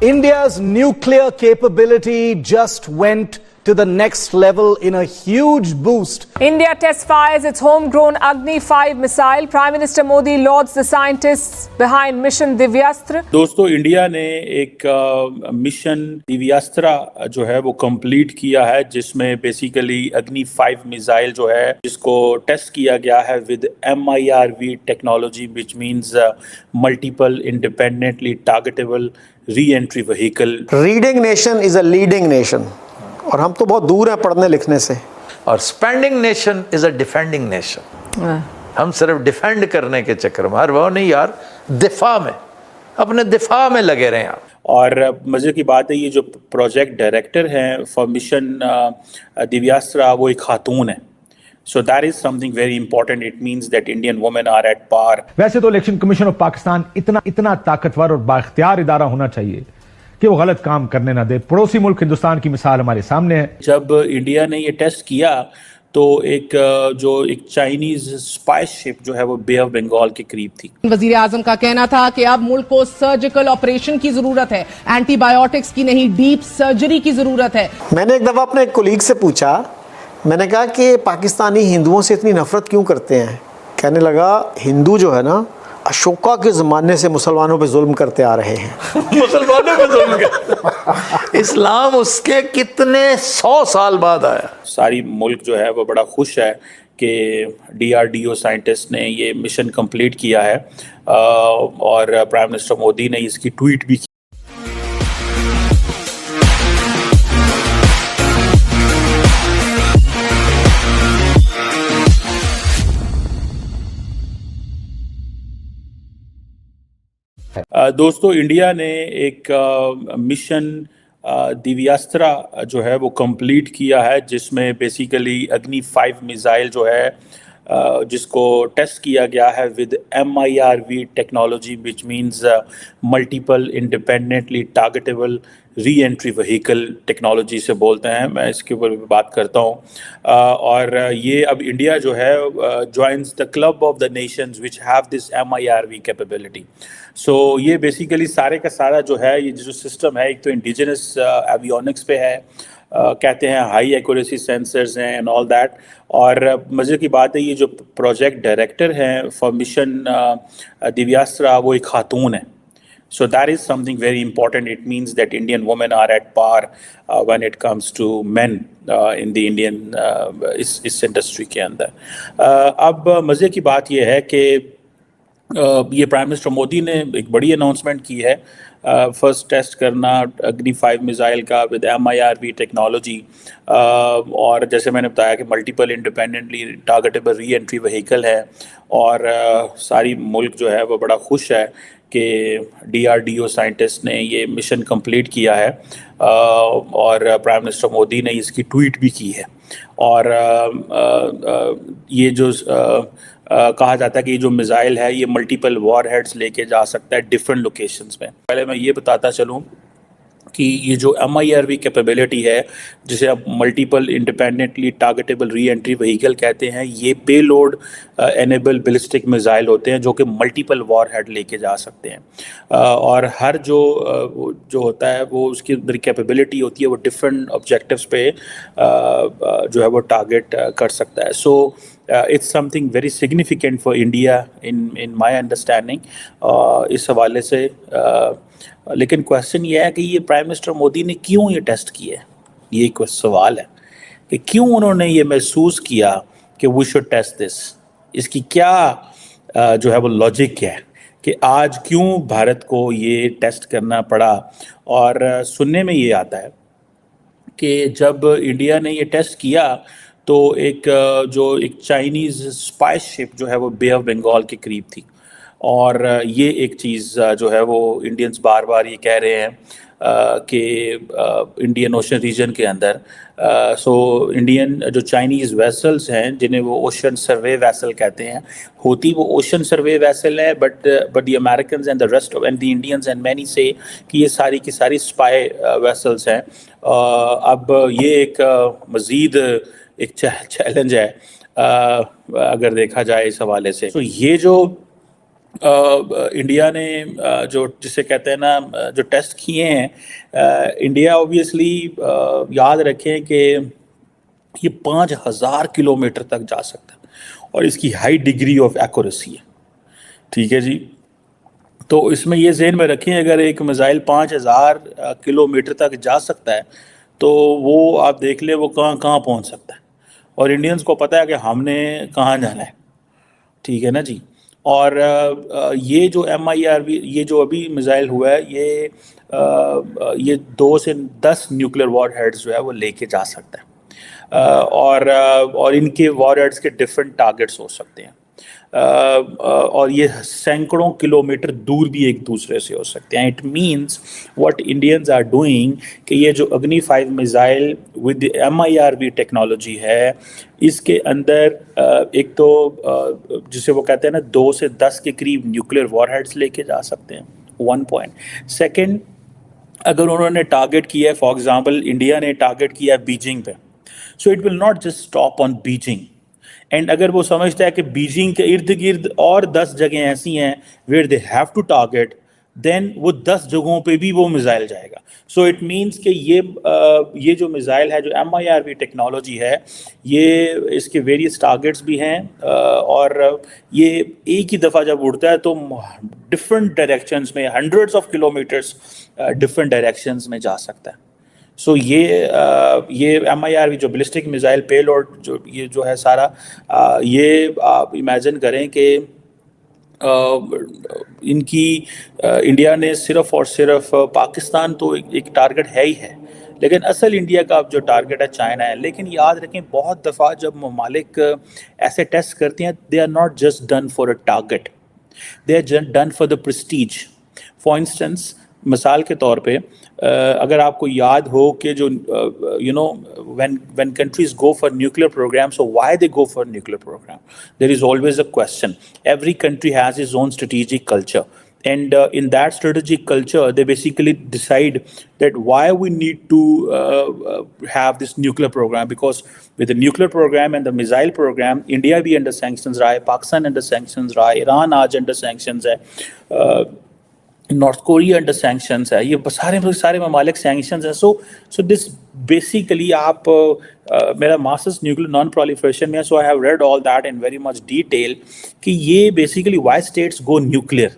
India's nuclear capability just went to the next level in a huge boost. India test fires its homegrown Agni-5 missile. Prime Minister Modi lauds the scientists behind mission Divyastra. दोस्तों, India ने एक mission दिव्यास्त्रा जो है वो complete किया है, जिसमें basically Agni five missile जो है जिसको टेस्ट किया गया है with MIRV technology, which means multiple independently targetable re-entry vehicle. Reading nation is a leading nation, और हम तो बहुत दूर हैं पढ़ने लिखने से। और spending nation is a defending nation. हम सिर्फ डिफेंड करने के चक्कर में, हर वो नहीं यार, दिफा में, अपने दिफा में लगे रहे आप। और मज़े की बात है, ये जो प्रोजेक्ट डायरेक्टर हैं फॉर मिशन दिव्यास्त्रा वो एक खातून है। So that is something very important. It means that Indian women are at par. वैसे तो इलेक्शन कमीशन ऑफ पाकिस्तान इतना ताकतवर और बाख्तियार इदारा होना चाहिए कि वो गलत काम करने ना दे। पड़ोसी मुल्क हिंदुस्तान की मिसाल हमारे सामने है। जब इंडिया ने ये टेस्ट किया तो एक चाइनीज स्पाई शिप जो है वो बे ऑफ बंगाल के करीब थी। वजीर आजम का कहना था कि अब मुल्क को सर्जिकल ऑपरेशन की जरूरत है, एंटीबायोटिक्स की नहीं, डीप सर्जरी की जरूरत है। मैंने एक दफा अपने कोलीग से पूछा, मैंने कहा कि पाकिस्तानी हिंदुओं से इतनी नफरत क्यों करते हैं? कहने लगा, हिंदू जो है ना, अशोका के ज़माने से मुसलमानों पे जुल्म करते आ रहे हैं। मुसलमानों पे जुल्म करते। इस्लाम उसके कितने 100 साल बाद आया। सारी मुल्क जो है वो बड़ा खुश है कि DRDO साइंटिस्ट ने ये मिशन कंप्लीट किया है, और प्राइम मिनिस्टर मोदी ने इसकी ट्वीट भी की। दोस्तों, इंडिया ने एक मिशन दिव्यास्त्रा जो है वो कंप्लीट किया है, जिसमें बेसिकली अग्नि-5 मिसाइल जो है जिसको टेस्ट किया गया है with MIRV technology, which means multiple independently targetable re-entry vehicle technology से बोलते हैं। मैं इसके ऊपर भी बात करता हूँ। और ये अब इंडिया जो है joins the club of the nations which have this MIRV capability. So ये बेसिकली सारे का सारा जो है ये जो सिस्टम है, एक तो इंडिजिनस एवियोनिक्स पे है, कहते हैं हाई एक्यूरेसी सेंसर्स हैं एंड ऑल दैट। और मज़े की बात है, ये जो प्रोजेक्ट डायरेक्टर हैं फॉर मिशन दिव्यास्त्रा वो एक खातून है। So that is something very important. It means that Indian women are at par when it comes to men in the Indian इस इंडस्ट्री के अंदर। अब मज़े की बात यह है कि ये प्राइम मिनिस्टर मोदी ने एक बड़ी अनाउंसमेंट की है, फर्स्ट टेस्ट करना अग्नि-5 मिसाइल का विद MIRV टेक्नोलॉजी। और जैसे मैंने बताया कि multiple independently targetable re-entry vehicle है, और सारी मुल्क जो है वो बड़ा खुश है कि DRDO साइंटिस्ट ने ये मिशन कंप्लीट किया है, और प्राइम मिनिस्टर मोदी ने इसकी ट्वीट भी की है। और ये जो कहा जाता है कि ये जो मिसाइल है ये मल्टीपल वॉरहेड्स लेके जा सकता है डिफरेंट लोकेशंस में। पहले मैं ये बताता चलूँ कि ये जो MIRV कैपेबिलिटी है, जिसे अब multiple independently targetable re-entry vehicle कहते हैं, ये पेलोड एनेबल बैलिस्टिक मिसाइल होते हैं जो कि मल्टीपल वॉरहेड लेके जा सकते हैं। और हर जो होता है वो उसकी कैपेबिलिटी होती है, वो डिफरेंट ऑब्जेक्टिव्स पे जो है वो टारगेट कर सकता है। So it's something very significant for India in my understanding इस हवाले से। लेकिन क्वेश्चन ये है कि ये प्राइम मिनिस्टर मोदी ने क्यों ये टेस्ट किया है, ये एक सवाल है कि क्यों उन्होंने ये महसूस किया कि वी शुड टेस्ट दिस। इसकी क्या जो है वो लॉजिक है कि आज क्यों भारत को ये टेस्ट करना पड़ा। और सुनने में ये आता है कि जब इंडिया ने ये टेस्ट किया तो एक चाइनीज़ स्पाई शिप जो है वो बे ऑफ बंगाल के करीब थी। और ये एक चीज़ जो है वो इंडियंस बार बार ये कह रहे हैं कि इंडियन ओशन रीजन के अंदर इंडियन जो चाइनीज़ वेसल्स हैं, जिन्हें वो ओशन सर्वे वेसल कहते हैं, होती वो ओशन सर्वे वेसल है, but the American and the rest and the Indians and many से कि ये सारी की सारी स्पाई वेसल्स हैं। अब ये एक मज़ीद एक चैलेंज है अगर देखा जाए इस हवाले से। तो ये जो इंडिया ने जो जिसे कहते हैं ना जो टेस्ट किए हैं, इंडिया ऑब्वियसली याद रखें कि ये 5,000 किलोमीटर तक जा सकता है और इसकी हाई डिग्री ऑफ एक्यूरेसी है। ठीक है जी, तो इसमें ये ज़हन में रखें अगर एक मिसाइल 5,000 किलोमीटर तक जा सकता है तो वो आप देख ले वो कहाँ कहाँ पहुँच सकता है, और इंडियंस को पता है कि हमने कहाँ जाना है। ठीक है ना जी। और ये जो MIRV ये जो अभी मिसाइल हुआ है ये 2 से 10 न्यूक्लियर वॉर हेड्स जो है वो लेके जा सकता है, और इनके वॉर हेड्स के डिफरेंट टारगेट्स हो सकते हैं, और ये सैकड़ों किलोमीटर दूर भी एक दूसरे से हो सकते हैं। It means what Indians are doing कि ये जो अग्नि 5 मिसाइल विद MIRV टेक्नोलॉजी है, इसके अंदर एक तो जिसे वो कहते हैं ना 2 से 10 के करीब न्यूक्लियर वॉरहेड्स लेके जा सकते हैं, 1 पॉइंट। सेकेंड, अगर उन्होंने टारगेट किया है, फॉर एग्जांपल इंडिया ने टारगेट किया है बीजिंग पे, so it will not just stop on Beijing. And अगर वो समझता है कि बीजिंग के इर्द गिर्द और 10 जगह ऐसी हैं where they have to target, then वो 10 जगहों पे भी वो मिसाइल जाएगा। सो इट मीन्स कि ये जो मिसाइल है, जो MIRV टेक्नोलॉजी है, ये इसके वेरियस टारगेट्स भी हैं, और ये एक ही दफ़ा जब उड़ता है तो डिफरेंट डायरेक्शंस में, hundreds of kilometres different directions में जा सकता है। सो ये MIRV जो बैलिस्टिक मिसाइल पेलोड जो है सारा, ये आप इमेजिन करें कि इनकी इंडिया ने सिर्फ और सिर्फ पाकिस्तान तो एक टारगेट है ही है, लेकिन असल इंडिया का जो टारगेट है चाइना है। लेकिन याद रखें बहुत दफ़ा जब ममालिक ऐसे टेस्ट करते हैं, they are not just done for a target, they are done for the prestige. For instance, मिसाल के तौर पे अगर आपको याद हो कि जो when countries go for nuclear program, so why they go for nuclear program, there is always a question. Every country has its own strategic culture, and in that strategic culture they basically decide that why we need to have this nuclear program, because with the nuclear program and the missile program, India भी under sanctions रहा है, Pakistan under sanctions रहा है, Iran आज under sanctions है, north Korea under sanctions है, ये सारे ममालिक सैंक्शंस हैं। सो दिस बेसिकली आप मेरा मास्टर्स न्यूक्लियर नॉन प्रोलिफरेशन में, so I have read all that in very much detail कि ये basically why states go nuclear.